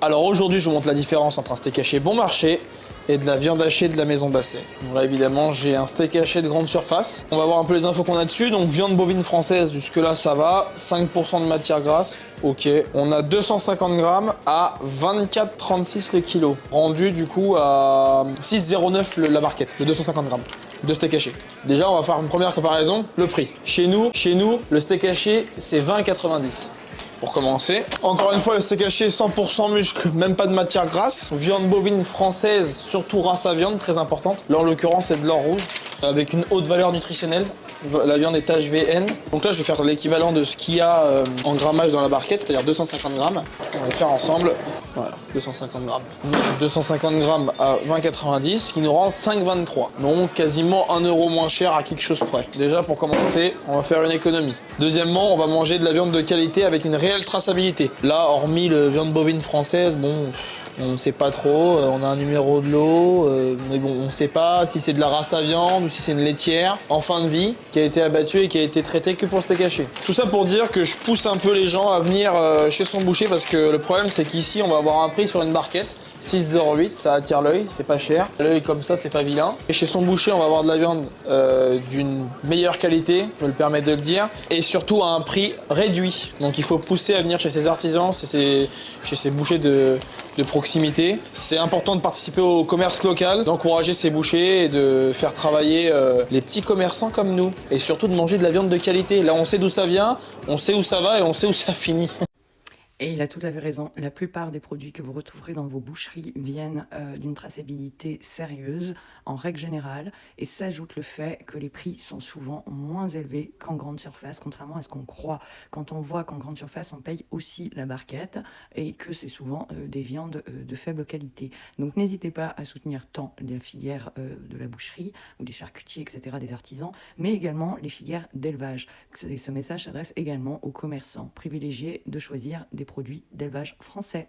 Alors aujourd'hui, je vous montre la différence entre un steak haché bon marché et de la viande hachée de la maison Basset. Donc là, évidemment, j'ai un steak haché de grande surface. On va voir un peu les infos qu'on a dessus. Donc, viande bovine française, jusque-là, ça va. 5% de matière grasse. Ok. On a 250 grammes à 24,36 le kilo. Rendu, du coup, à 6,09 la barquette, de 250 grammes de steak haché. Déjà, on va faire une première comparaison. Le prix. Chez nous, le steak haché, c'est 20,90. Pour commencer. Encore une fois, le steak haché 100% muscle, même pas de matière grasse. Viande bovine française, surtout race à viande, très importante. Là, en l'occurrence, c'est de l'or rouge, avec une haute valeur nutritionnelle. La viande est HVN. Donc là, je vais faire l'équivalent de ce qu'il y a en grammage dans la barquette, c'est-à-dire 250 grammes. On va le faire ensemble. Voilà, 250 grammes. 250 grammes à 20,90, ce qui nous rend 5,23. Donc quasiment 1 euro moins cher à quelque chose près. Déjà, pour commencer, on va faire une économie. Deuxièmement, on va manger de la viande de qualité avec une réelle traçabilité. Là, hormis la viande bovine française, bon, on ne sait pas trop. On a un numéro de lot, mais bon, on ne sait pas si c'est de la race à viande ou si c'est une laitière en fin de vie qui a été abattue et qui a été traitée que pour le steak haché. Tout ça pour dire que je pousse un peu les gens à venir chez son boucher parce que le problème, c'est qu'ici, on va avoir un prix sur une barquette. 6,08, ça attire l'œil, c'est pas cher. L'œil comme ça, c'est pas vilain. Et chez son boucher, on va avoir de la viande d'une meilleure qualité, je me le permets de le dire, et surtout à un prix réduit. Donc il faut pousser à venir chez ses artisans, chez ses bouchers de proximité. C'est important de participer au commerce local, d'encourager ses bouchers et de faire travailler les petits commerçants comme nous. Et surtout de manger de la viande de qualité. Là, on sait d'où ça vient, on sait où ça va et on sait où ça finit. Et il a tout à fait raison. La plupart des produits que vous retrouverez dans vos boucheries viennent d'une traçabilité sérieuse, en règle générale, et s'ajoute le fait que les prix sont souvent moins élevés qu'en grande surface, contrairement à ce qu'on croit quand on voit qu'en grande surface, on paye aussi la barquette et que c'est souvent des viandes de faible qualité. Donc n'hésitez pas à soutenir tant la filière de la boucherie ou des charcutiers, etc., des artisans, mais également les filières d'élevage. Ce message s'adresse également aux commerçants. Privilégiez de choisir des produits d'élevage français.